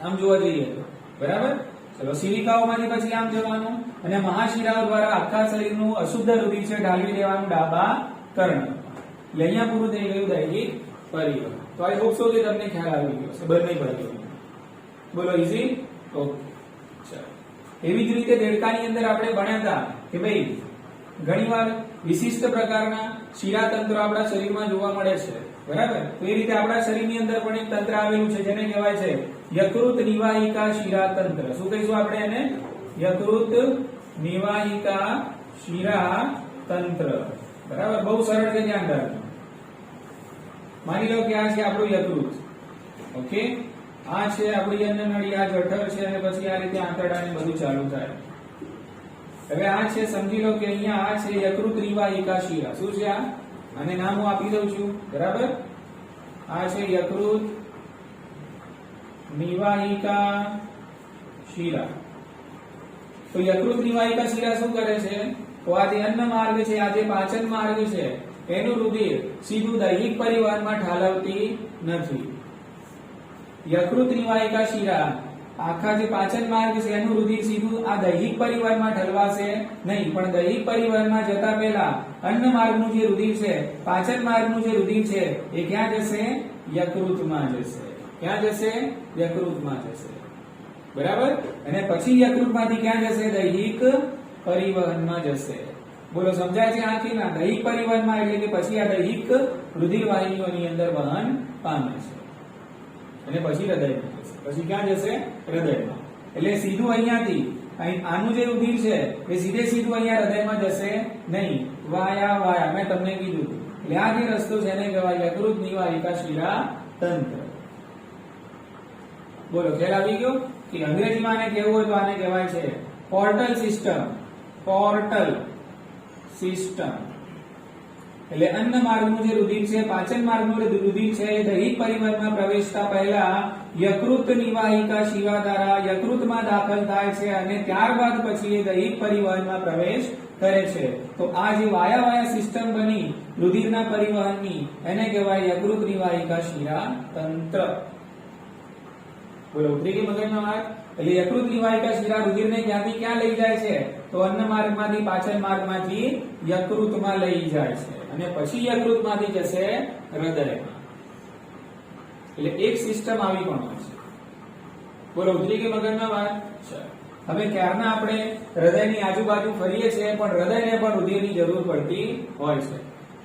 આમ જોવા જઈએ તો. બરાબર? ચલો, શિરિકાઓમાંથી પછી આમ જવાનું અને મહાશિરાઓ દ્વારા આખા શરીરનું અશુદ્ધ રુધિર છે ઢાળવી દેવાનું ડાબા કર્ણકમાં. એટલે અહીંયા પૂરું થઈ ગયું દૈહિક પરિવહન. તો આઈ હોપ સો કે તમને ખ્યાલ આવી ગયો હશે બંને પરિવહન. બોલો, ઈઝી? ઓકે. ચલો, એવી જ રીતે દેડકાની અંદર આપણે ભણ્યા હતા કે ભાઈ ઘણીવાર વિશિષ્ટ પ્રકારના શિરાતંત્રો આપણા શરીરમાં જોવા મળે છે. બરાબર? તો એ રીતે આપણા શરીરની અંદર પણ એક તંત્ર આવેલું છે જેને કહેવાય છે યકૃત નિવાહિકા શિરાતંત્ર. શું કહીશું આપણે એને? યકૃત નિવાહિકા શિરાતંત્ર. બરાબર? બહુ સરળ છે, ધ્યાન રાખજો. માની લો કે આ છે આપણું યકૃત. ઓકે, આ છે આપણી અન્નનળી, આ જઠર છે અને પછી આ રીતે આંતરડા ને બધું ચાલુ થાય. હવે આ છે, સમજી લો કે અહીંયા આ છે યકૃત નિવાહિકા શિરા. શું છે આ? આને નામ હું આપી દઉં છું. બરાબર? આ છે યકૃત નિવાહિકા શિરા. તો યકૃત નિવાહિકા શિરા શું કરે છે? તો આ જે અન્ન માર્ગ છે, આ જે પાચન માર્ગ છે એનું રુધિર સીધું દૈહિક પરિવહનમાં ઠાલવતી નથી. યકૃત નિવાહિકા શિરા આખા જે પાચન માર્ગ છે એનું રુધિર સીધું આ દૈહિક પરિવહનમાં ઠલવાશે નહીં, પણ દૈહિક પરિવહનમાં જતા પહેલા અન્ન માર્ગનું જે રુધિર છે, પાચન માર્ગનું જે રુધિર છે એ ક્યાં જશે? યકૃતમાં જશે. ક્યાં જશે? યકૃતમાં જશે. બરાબર? અને પછી યકૃતમાંથી ક્યાં જશે? દૈહિક પરિવહનમાં જશે. બોલો સમજાય છે આથી ના? દૈહિક પરિવહનમાં એટલે કે પછી આ દૈહિક રુધિર વાહિનીઓની અંદર વહન પામે છે અને પછી હૃદયમાં જશે. પછી ક્યાં જશે? હૃદયમાં. એટલે સીધું અહીંયાથી આનું જે રુધિર છે એ સીધું અહીંયા હૃદયમાં જશે નહીં, વાયા મેં તમને કીધું. એટલે આ જે રસ્તો છે એને કહેવાય યકૃત નિવાહિકા શિરા તંત્ર. બોલો ખ્યાલ આવી ગયો કે અંગ્રેજીમાં આને કહેવું હોય તો આને કહેવાય છે પોર્ટલ સિસ્ટમ. પોર્ટલ સિસ્ટમ એટલે અન્ન માર્ગનું જે રુધિર છે, પાચન માર્ગનું રુધિર છે એ દૈહિક પરિવહનમાં પ્રવેશતા પહેલા યકૃત નિવાહિકા શિરા દ્વારા યકૃતમાં દાખલ થાય છે અને ત્યારબાદ પછી એ દૈહિક પરિવહનમાં પ્રવેશ કરે છે. તો આ જે વાયા સિસ્ટમ બની રુધિરના પરિવહનની એને કહેવાય યકૃત નિવાહિકા શિરા તંત્ર. બોલો ઉતરી ગઈ મગજમાં વાત? એટલે યકૃત નિવાહિકા શિરા રુધિરને ક્યાંથી ક્યાં લઈ જાય છે? તો અન્ન માર્ગમાંથી પાચન માર્ગમાંથી યકૃતમાં લઈ જાય છે અને પછી યકૃતમાંથી જશે હૃદયમાં. એટલે એક સિસ્ટમ આવી પણ હોય છે. બોલો ઉતરી ગઈ મગજમાં વાત? હવે ક્યારના આપણે હૃદયની આજુબાજુ ફરીએ છીએ પણ હૃદયને પણ રુધિરની જરૂર પડતી હોય છે.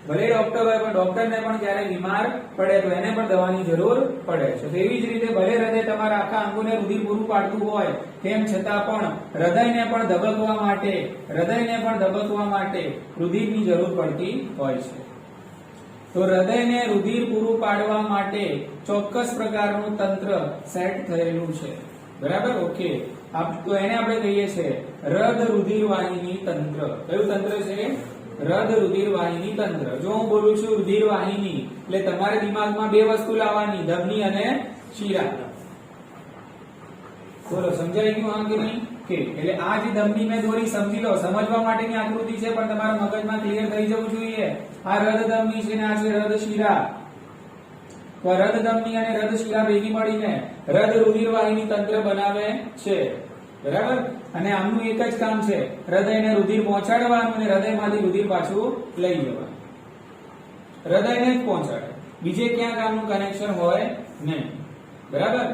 ભલે ડોક્ટર હોય પણ ડોક્ટરને પણ જ્યારે બીમાર પડે તો એને પણ દવાની જરૂર પડે છે. તેવી જ રીતે ભલે હૃદય તમારા આખા અંગોને રુધિર પૂરું પાડતું હોય તેમ છતાં પણ હૃદયને પણ ધબકવા માટે રુધિરની જરૂર પડતી હોય છે. તો હૃદયને રુધિર પૂરું પાડવા માટે ચોક્કસ પ્રકારનું તંત્ર સેટ થયેલું છે. બરાબર? ઓકે. તો એને આપણે કહીએ છીએ હૃદ રુધિર વાહિની તંત્ર. કયું તંત્ર છે? હૃદ રુધિર વાહિની તંત્ર. જો હું બોલું છું રુધિર વાહિની એટલે તમારે દિમાગમાં બે વસ્તુ લાવવાની, ધમની અને શિરા. બોલો સમજાઈ ગયું હા કે નહીં? કે એટલે આ જે ધમની મેં દોરી સમજી લો, સમજવા માટેની આકૃતિ છે પણ તમારા મગજમાં ક્લિયર થઈ જવું જોઈએ. આ હૃદ ધમની છે ને આ છે હૃદ શિરા. તો હૃદ ધમની અને હૃદ શિરા ભેગી મળીને હૃદ રુધિર વાહિની તંત્ર બનાવે છે. બરાબર? અને આમનું એક જ કામ છે હૃદયને રુધિર પહોંચાડવાનું અને હૃદયમાંથી રુધિર પાછું લઈ જવાનું. હૃદયને જ પહોંચાડે, બીજે ક્યાં કામનું કનેક્શન હોય નહીં. બરાબર?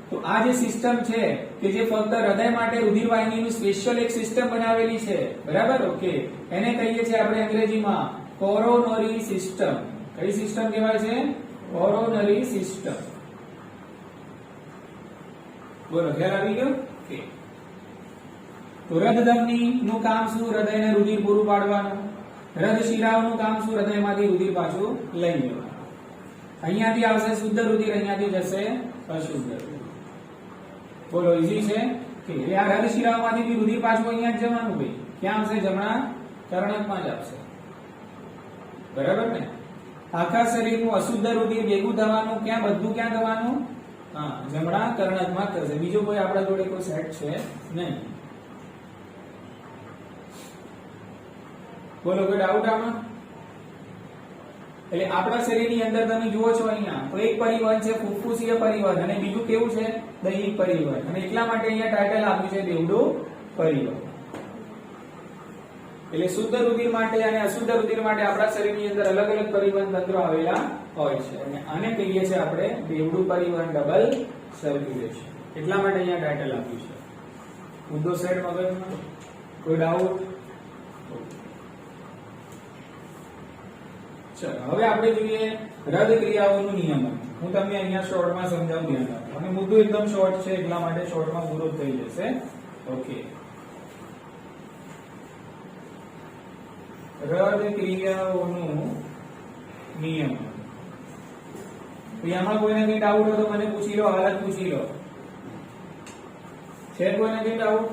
તો આ જે સિસ્ટમ છે કે જે ફક્ત હૃદય માટે રુધિર વાહિનીનું સ્પેશિયલ એક સિસ્ટમ બનાવેલી છે. બરાબર? ઓકે. એને કહીએ છીએ આપણે અંગ્રેજીમાં કોરોનરી સિસ્ટમ. કઈ સિસ્ટમ કહેવાય છે? Coronary system. બોલો ખ્યાલ આવી ગયો? ઓકે. તો હૃદ ધમની નું કામ શું? હૃદયને રુધિર પૂરું પાડવાનું. હૃદ શિરાઓનું કામ શું? હૃદયમાંથી રુધિર પાછું લઈ જવાનું. અહીંયાથી આવશે શુદ્ધ રુધિર, અહીંયાથી જશે અશુદ્ધ રુધિર. બોલો ઈઝી છે કે આ હૃદ શિરાઓમાંથી બી રુધિર પાછું અહીંયા જ જવાનું. ભાઈ ક્યાં આવશે? જમણા કર્ણકમાં જ આવશે. બરાબર ને? આખા શરીરનું અશુદ્ધ રુધિર ભેગું થવાનું ક્યાં? બધું ક્યાં થવાનું? હા, જમણા કર્ણકમાં થશે. બીજો કોઈ આપણા જોડે કોઈ સેટ છે નહીં. બોલો કોઈ ડાઉટ આમાં? એટલે આપણા શરીરની અંદર તમે જુઓ છો અહીંયા તો એક પરિવહન છે ફુફ્ફુસીય પરિવહન અને બીજું કેવું છે? દૈહિક પરિવહન. અને એટલા માટે અહીંયા ટાઇટલ આપ્યું છે બેવડું પરિવહન. એટલે શુદ્ધ રુધિર માટે અને અશુદ્ધ રુધિર માટે આપણા શરીરની અંદર અલગ અલગ પરિવહન તંત્રો આવેલા હોય છે અને આને કહીએ છીએ આપણે બેવડું પરિવહન, ડબલ સર્ક્યુલેશન. એટલા માટે અહીંયા ટાઇટલ આપ્યું છે. મુદ્દો સેટ મગજમાં? કોઈ ડાઉટ? ચલો હવે આપણે જોઈએ હૃદ ક્રિયાઓનું નિયમન. હું તમને અહીંયા શોર્ટમાં સમજાવું, ધ્યાન રાખો. અને મુદ્દો એકદમ શોર્ટ છે એટલા માટે શોર્ટમાં પૂરો થઈ જશે. ઓકે. હૃદ ક્રિયાઓનું નિયમન. આમાં કોઈને કઈ ડાઉટ હોય તો મને પૂછી લો, હાલત પૂછી લો. છે કોઈને કઈ ડાઉટ?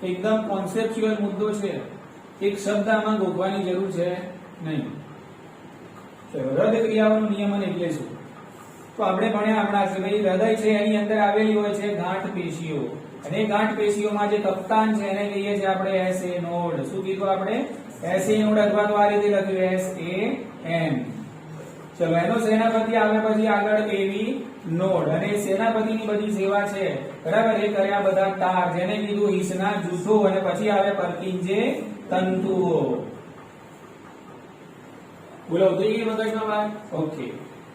એકદમ કોન્સેપ્ચ્યુઅલ મુદ્દો છે, એક શબ્દ આમાં ગોખવાની જરૂર છે નહીં. હૃદ ક્રિયાઓનું નિયમન એટલે શું? તો આપણે ભણ્યા હમણાં છે ભાઈ હૃદય છે એની અંદર આવેલી હોય છે ગાંઠ પેશીઓ અને એ ગાંઠ પેશીઓમાં જે કપ્તાન છે એને કહીએ છીએ આપણે SA નોડ. શું કીધું આપણે? SA નોડ અથવા તો આ રીતે લખ્યું SAN. ચલો એનો સેનાપતિ આવે પછી આગળ AV નોડ અને સેનાપતિની બધી સેવા છે. બરાબર? એ કર્યા બધા તાર જેને કીધું હિસના જૂથો અને પછી આવે પર્કિંજે તંતુઓ. બોલો ઉતરી ગઈ મગજમાં વાત? ઓકે.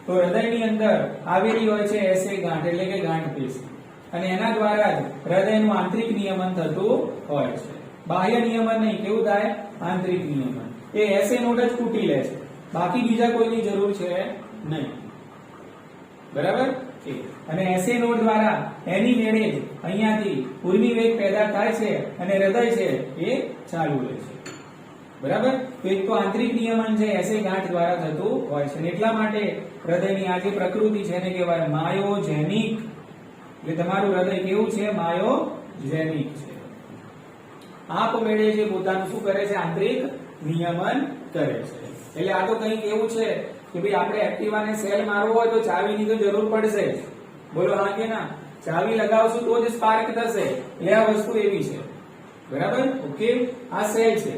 તો હૃદયની અંદર આવેલી હોય છે SA ગાંઠ એટલે કે ગાંઠ પેશી અને એના દ્વારા જ હૃદયનું આંતરિક નિયમન થતું હોય છે. બાહ્ય નિયમન નહીં, કેવું થાય? આંતરિક નિયમન. એ એસએ નોટ જ કૂટી લે છે, બાકી બીજા કોઈની જરૂર છે નહીં. બરાબર? અને એસએ નોટ દ્વારા એની મેળે જ અહીંયાથી ઉર્મી વેગ પેદા થાય છે અને હૃદય છે એ ચાલુ રહે છે. બરાબર? તો એક તો આંતરિક નિયમન છે એસએ ગાંઠ દ્વારા થતું હોય છે, એટલા માટે હૃદયની આ જે પ્રકૃતિ છે એને કહેવાય માયોજેનિક. એટલે તમારું હૃદય કેવું છે? માયોજેનિક છે. આપમેળે જે પોતાનું શું કરે છે? આંતરિક નિયમન કરે છે. એટલે આ તો કંઈક એવું છે કે ભાઈ આપણે એક્ટિવાને સેલ મારવો હોય તો ચાવીની તો જરૂર પડશે જ. બોલો હા કે ના? ચાવી લગાવશું તો જ સ્પાર્ક થશે. એટલે આ વસ્તુ એવી છે. બરાબર? ઓકે, આ સેલ છે.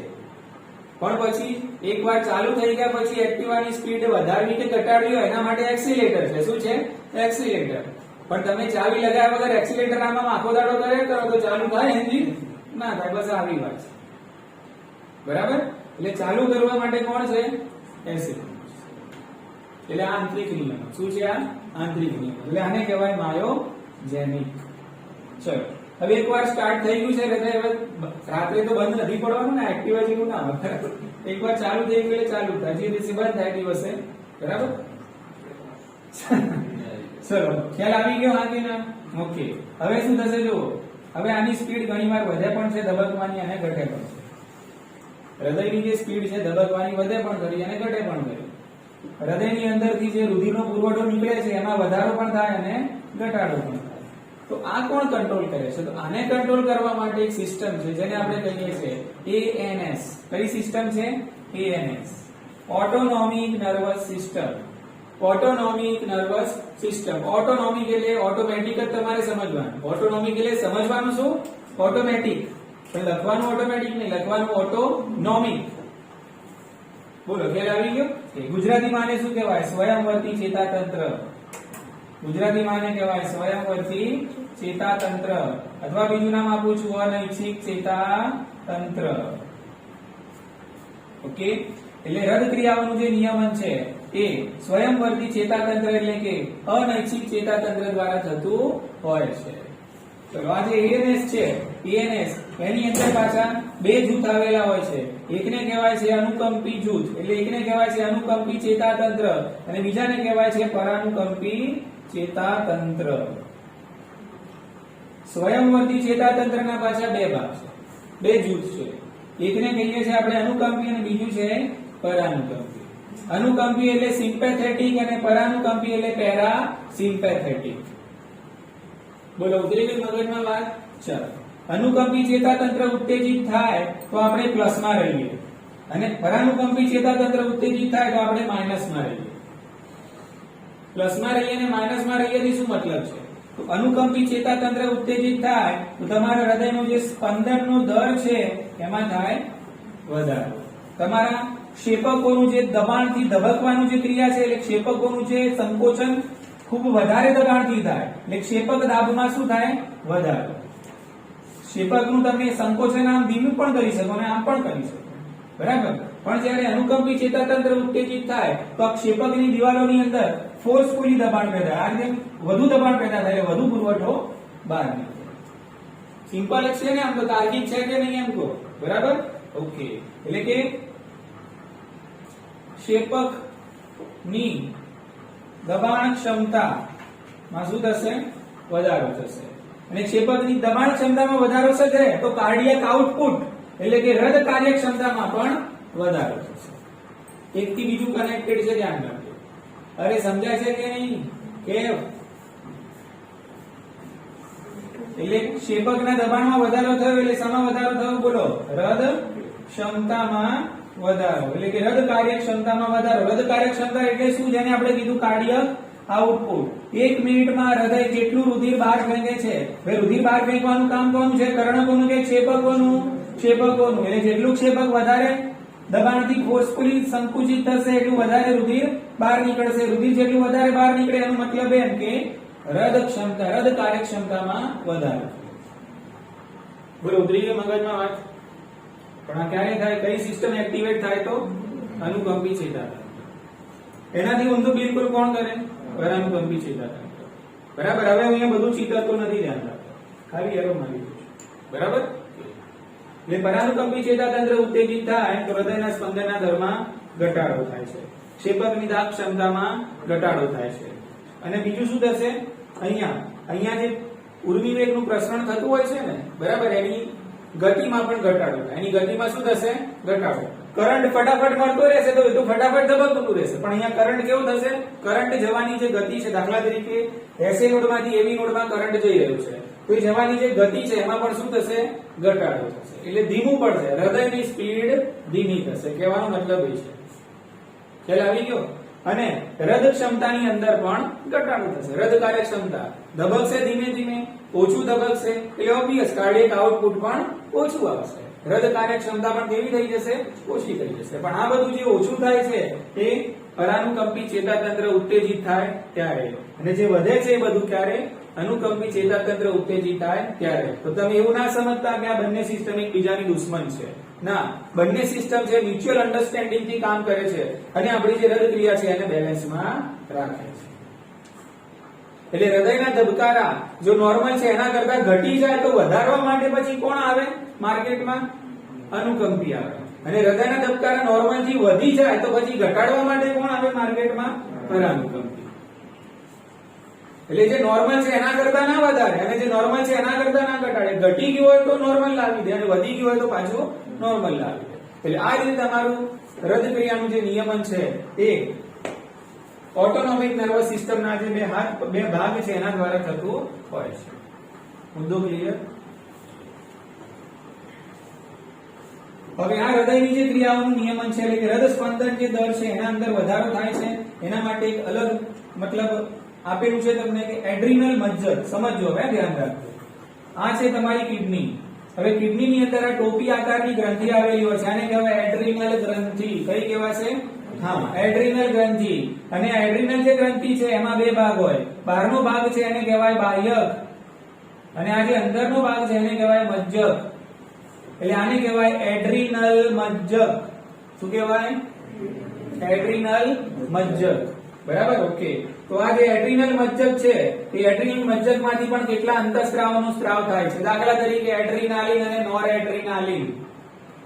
પણ પછી એકવાર ચાલુ થઈ ગયા પછી એક્ટિવાની સ્પીડ વધારવી કે ઘટાડવી હોય એના માટે એક્સિલેટર છે. શું છે? એક્સિલેટર. પણ તમે ચાવી લગાવ્યા વગર એક્સિલેટર આમાં આખો દાડો કરે કરો તો ચાલુ થાય એન્જિન? ના થાય. બસ આવી વાત છે. બરાબર? એટલે ચાલુ કરવા માટે કોણ છે? એસી. એટલે આંતરિક નિયમન. શું છે આ? આંતરિક નિયમન. એટલે આને કહેવાય માયોજેનિક. ચલો, હવે એકવાર સ્ટાર્ટ થઈ ગયું છે હૃદય, હવે રાત્રે તો બંધ નથી પડવાનું ને, એક્ટિવા જેવું ના હોય. એકવાર ચાલુ થઈ ગયું એટલે ચાલુ થાય, જે દિવસે બંધ થાય દિવસે. બરાબર? ચલો, ખ્યાલ આવી ગયો? હા કે ના? ઓકે. હવે શું થશે જુઓ, હવે આની સ્પીડ ઘણીવાર વધે પણ છે ધબકવાની અને ઘટે પણ છે. હૃદયની જે સ્પીડ છે ધબકવાની વધે પણ કરી અને ઘટે પણ કરી. હૃદયની અંદરથી જે રુધિરનો પુરવઠો નીકળે છે એમાં વધારો પણ થાય અને ઘટાડો પણ થાય. તો આ કોણ કંટ્રોલ કરે છે? તો આને કંટ્રોલ કરવા માટે એક સિસ્ટમ છે જેને આપણે કહીએ છીએ ANS. કઈ સિસ્ટમ છે? ANS, autonomic nervous system. Autonomic nervous system. Autonomic એટલે ઓટોમેટિક જ તમારે સમજવાનું. ઓટોનોમિક એટલે સમજવાનું શું? ઓટોમેટિક. પણ લખવાનું ઓટોમેટિક નહીં, લખવાનું ઓટોનોમિક. બોલો, ખ્યાલ આવી ગયો? ગુજરાતીમાં આને શું કહેવાય? સ્વયંવર્તી ચેતાતંત્ર. ગુજરાતીમાં આને કહેવાય સ્વયંવર્તી ચેતાતંત્ર, અથવા બીજું નામ આપું છું અનૈચ્છિક ચેતાતંત્ર. ઓકે, એટલે હૃદ ક્રિયાઓનું જે નિયમન છે એ સ્વયંવર્તી ચેતાતંત્ર એટલે કે અનૈચ્છિક ચેતાતંત્ર દ્વારા થતું હોય છે. ચલો, આ જે ANS છે, ANS એની અંદર પાછા બે જૂથ આવેલા હોય છે. એકને કહેવાય છે અનુકંપી જૂથ, એટલે એકને કહેવાય છે અનુકંપી ચેતાતંત્ર અને બીજાને કહેવાય છે પરાનુકંપી ચેતાતંત્ર. સ્વયંવર્તી ચેતાતંત્રના પાછા બે ભાગ છે, બે જૂથ છે. એકને કહીએ છીએ આપણે અનુકંપી અને બીજું છે પરાનુકંપી. અનુકંપી એટલે સિમ્પેથેટિક અને પરાનુકંપી એટલે પેરાસિમ્પેથેટિક. બોલો, ઉતરી ગઈ મગજમાં વાત? ચાલો, અનુકંપી ચેતાતંત્ર ઉત્તેજિત થાય તો આપણે પ્લસમાં રહીએ અને પરાનુકંપી ચેતાતંત્ર ઉત્તેજિત થાય તો આપણે માઇનસમાં રહીએ. પ્લસમાં રહીએ અને માઇનસમાં રહીએ થી શું મતલબ છે? તો અનુકંપી ચેતાતંત્ર ઉત્તેજિત થાય તો તમારા હૃદયનો જે સ્પંદનનો દર છે એમાં થાય વધારો. તમારા ક્ષેપકોનું જે દબાણથી ધબકવાનું જે ક્રિયા છે એટલે ક્ષેપકોનું જે સંકોચન ખૂબ વધારે દબાણથી થાય એટલે ક્ષેપક દાબમાં શું થાય? વધારો. ક્ષેપકનું તમે સંકોચન આમ ધીમું પણ કરી શકો અને આમ પણ કરી શકો. બરાબર? પણ જ્યારે અનુકંપી ચેતાતંત્ર ઉત્તેજિત થાય તો આ ક્ષેપકની દિવાલોની અંદર ફોર્સફુલી દબાણ પેદા થાય, આ રીતે વધુ દબાણ પેદા થાય, વધુ પુરવઠો બહાર નીકળે. સિમ્પલ છે ને? આમ તો તાર્કિક છે કે નહીં એમ કહો. બરાબર? ઓકે, એટલે કે ક્ષેપકની દબાણ ક્ષમતામાં શું થશે? વધારો થશે. અને ક્ષેપકની દબાણ ક્ષમતામાં વધારો થશે તો કાર્ડિયક આઉટપુટ એટલે કે હૃદ કાર્યક્ષમતામાં પણ વધારો થશે. એક થી બીજું કનેક્ટેડ છે, ધ્યાન રાખજો. અરે સમજાય છે કે નહીં? કે એટલે ક્ષેપકના દબાણમાં વધારો થયો એટલે શામાં વધારો થયો? બોલો, હૃદ ક્ષમતામાં વધારો એટલે કે હૃદ કાર્યક્ષમતામાં વધારો. હૃદ કાર્યક્ષમતા એટલે શું? જેને આપણે કીધું કાર્ડિયક આઉટપુટ. 1 મિનિટમાં હૃદય જેટલું રુધિર બહાર ફેંકે છે. હવે રુધિર બહાર ફેંકવાનું કામ કોનું છે? કર્ણકોનું કે ક્ષેપકોનું? ક્ષેપકોનું. એટલે જેટલું ક્ષેપક વધારે દબાણથી ફોર્સફુલી સંકુચિત થશે એટલું વધારે રુધિર બહાર નીકળશે. રુધિર જેટલું વધારે બહાર નીકળે એનો મતલબ એમ કે હૃદ ક્ષમતા, હૃદ કાર્યક્ષમતામાં વધારો. બોલો, ઉતરી ગઈ મગજમાં વાત? પણ આ ક્યારે થાય? કઈ સિસ્ટમ એક્ટિવેટ થાય? તો અનુકંપી ચેતાતંત્ર. એનાથી ઊંધું બિલકુલ કોણ કરે? પરાનુકંપી ચેતાતંત્ર. બરાબર? હવે અહીંયા બધું ચિતરતો નથી, ધ્યાન રાખો, ખાલી એરો મારી દઉં છું. બરાબર? એટલે પરાનુકંપી ચેતાતંત્ર ઉત્તેજિત થાય તો હૃદયના સ્પંદનના દરમાં ઘટાડો થાય છે, ક્ષેપકની દાબ ક્ષમતામાં ઘટાડો થાય છે. અને બીજું શું થશે, અહીંયા જે ઉર્મિવેગનું પ્રસરણ થતું હોય છે ને, બરાબર, એની ગતિમાં પણ ઘટાડો થાય. એની ગતિમાં શું થશે, ઘટાડો. કરંટ ફટાફટ મળતો રહેશે તો એ તો ફટાફટ ધબકતું રહેશે, પણ અહીંયા કરંટ કેવું થશે, કરંટ જવાની જે ગતિ છે, દાખલા તરીકે એસએ નોડમાંથી એવી નોડમાં કરંટ જઈ રહ્યું છે, તો એ જવાની જે ગતિ છે એમાં પણ શું થશે, ઘટાડો થશે. એટલે ધીમું પડશે, હૃદયની સ્પીડ ધીમી થશે, કહેવાનો મતલબ એ છે. ખ્યાલ આવી ગયો. અને હૃદ ક્ષમતાની અંદર પણ ઘટાડો થશે. હૃદ કાર્યક્ષમતા ધબકશે ધીમે ધીમે, ઓછું ધબકશે, એટલે ઓબ્વિયસ કાર્ડિયક આઉટપુટ પણ ઓછું આવશે. હૃદ કાર્યક્ષમતા પણ કેવી થઈ જશે, ઓછી થઈ જશે. પણ આ બધું જે ઓછું થાય છે એ પરાનુકંપી ચેતાતંત્ર ઉત્તેજિત થાય ત્યારે, અને જે વધે છે એ બધું ક્યારે, અનુકંપી ચેતાતંત્ર ઉત્તેજિત થાય ત્યારે. તો તમે એવું ના સમજતા કે આ બંને સિસ્ટમ એકબીજાની દુશ્મન છે. ના, બંને સિસ્ટમ છે મ્યુચ્યુઅલ અન્ડરસ્ટેન્ડિંગ થી કામ કરે છે અને આપણી જે હૃદ ક્રિયા છે એને બેલેન્સમાં રાખે છે. એટલે હૃદયના ધબકારા જો નોર્મલ છે એના કરતા ઘટી જાય તો વધારવા માટે પછી કોણ આવે માર્કેટમાં, અનુકંપી આવે. અને હૃદયના ધબકારા નોર્મલ થી વધી જાય તો પછી ઘટાડવા માટે કોણ આવે માર્કેટમાં, પરાનુકંપી. એટલે જે નોર્મલ છે એના કરતા ના વધારે અને જે નોર્મલ છે એના કરતા ના ઘટાડે. ઘટી ગયું હોય તો નોર્મલ લાવી દે અને વધી ગયું હોય તો પાછું નોર્મલ લાવી દે. એટલે આ રીતે તમારું હૃદ ક્રિયાનું જે નિયમન છે એ ઓટોનોમિક નર્વસ સિસ્ટમના જે બે ભાગ છે એના દ્વારા થતું હોય છે. મુદ્દો ક્લિયર? હવે આ હૃદયની જે ક્રિયાઓનું નિયમન છે એટલે કે હૃદ સ્પંદન જે દર છે એના અંદર વધારો થાય છે, એના માટે એક અલગ મતલબ આપેલું છે તમને કે એડ્રિનલ મજ્જર. સમજો, હવે ધ્યાન રાખજો. આ છે તમારી કિડની. હવે કિડની ની અંદર આ ટોપી આકારની ગ્રંથિ આવેલી હોય છે, આને કહેવાય એડ્રિનલ ગ્રંથિ. કઈ કહેવાશે? હા, એડ્રિનલ ગ્રંથિ. અને આ એડ્રિનલ જે ગ્રંથિ છે એમાં બે ભાગ હોય. બહારનો ભાગ છે એને કહેવાય બાહ્યક અને આ જે અંદરનો ભાગ છે એને કહેવાય મજ્જક. એટલે આને કહેવાય એડ્રિનલ મજ્જક. શું કહેવાય? એડ્રિનલ મજ્જક. બરાબર, ઓકે. તો આ જે એડ્રિનલ મજ્જક છે એ એડ્રિનલ મજ્જકમાંથી પણ કેટલા અંતઃસ્ત્રાવનો સ્ત્રાવ થાય છે. દાખલા તરીકે એડ્રિનાલિન અને નોરએડ્રિનાલિન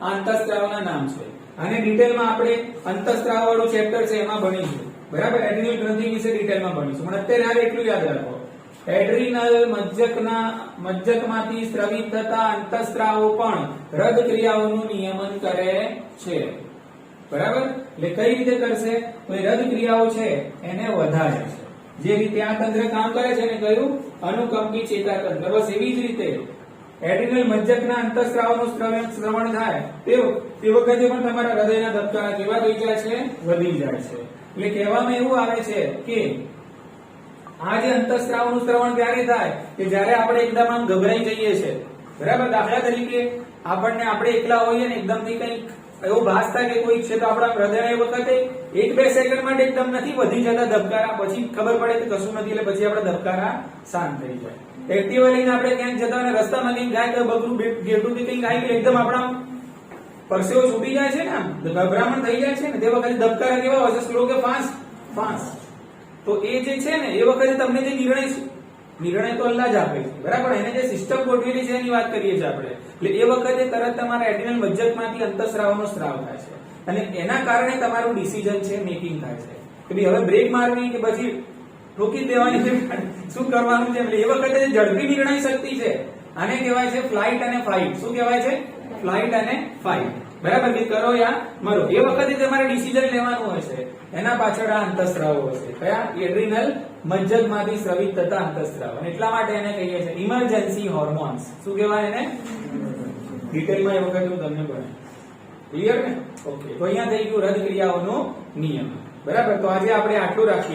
આ અંતઃસ્ત્રાવના નામ છે. આને ડિટેલમાં આપણે અંતઃસ્ત્રાવ વાળું ચેપ્ટર છે એમાં ભણીશું. બરાબર, એડ્રિનલ ગ્રંથિ વિશે ડિટેલમાં ભણીશું. પણ અત્યારે એટલું યાદ રાખો, એડ્રિનલ મજ્જકમાંથી સ્રવિત થતા અંતઃસ્ત્રાવો પણ હૃદ ક્રિયાઓનું નિયમન કરે છે. બરાબર, એટલે કઈ રીતે કરશે? તો એ હૃદ ક્રિયાઓ છે એને વધારે છે. જે રીતે આ તંત્ર કામ કરે છે એને કહ્યું અનુકંપી ચેતાતંત્ર. બસ એવી જ રીતે એડ્રિનલ મજ્જકના અંતઃસ્ત્રાવનું શ્રવણ થાય તે વખતે પણ તમારા હૃદયના ધબકારા કેવા થઈ જાય છે? વધી જાય છે. એટલે કહેવામાં એવું આવે છે કે આ જે અંતઃસ્ત્રાવનું શ્રવણ ત્યારે થાય કે જ્યારે આપણે એકદમ આમ ગભરાઈ જઈએ છીએ. બરાબર, દાખલા તરીકે આપણે એકલા હોઈએ ને એકદમથી કંઈક એવો ભાસ થાય કે કોઈ છે તો આપણા હૃદય એ વખતે 1-2 સેકન્ડ માટે એકદમ નથી વધી જતા ધબકારા, પછી ખબર પડે કે કશું નથી એટલે પછી આપણા ધબકારા શાંત થઈ જાય. એક્ટિવા લઈને આપણે ક્યાંક જતા અને રસ્તામાં કંઈક જાય તો બગલું ગેટું કે કંઈક આવી એકદમ આપણા પરસેવો છૂટી જાય છે ને, આમ ગભરામણ થઈ જાય છે ને, તે વખતે ધબકારા કેવા હશે? સ્લો કે ફાસ્ટ? તો એ જે છે ને એ વખતે તમને જે નિર્ણય તો અલ્લાહ જ આપે છે. બરાબર, એને જે સિસ્ટમ ગોઠવેલી છે એની વાત કરીએ છીએ આપણે. એટલે એ વખતે તરત તમારા એડ્રિનલ મજ્જકમાંથી અંતઃસ્રાવનો સ્ત્રાવ થાય છે અને એના કારણે તમારું ડિસિઝન છે મેકિંગ થાય છે કે ભાઈ હવે બ્રેક મારવી કે પછી રોકી દેવાની છે, શું કરવાનું છે. એટલે એ વખતે જે ઝડપી નિર્ણય શક્તિ છે આને કહેવાય છે ફ્લાઇટ અને ફાઇટ. શું કહેવાય છે? ફ્લાઇટ અને ફાઇટ. બરાબર, કે કરો યા મરો. એ વખતે તમારે ડિસિઝન લેવાનું હશે. એના પાછળ આ અંતઃસ્રાવો હશે. કયા? એડ્રિનલ મજ્જકમાંથી સ્રવિત થતા અંતઃસ્રાવ. અને એટલા માટે એને કહીએ છીએ ઇમરજન્સી હોર્મોન્સ. શું કહેવાય એને? ડિટેલમાં એ વખતે હું તમને ભણાવીશ. ક્લિયર ને? ઓકે. તો અહીંયા થઈ ગયું હૃદ ક્રિયાઓનો નિયમ. બરાબર, તો આજે આપણે આટલું રાખીએ.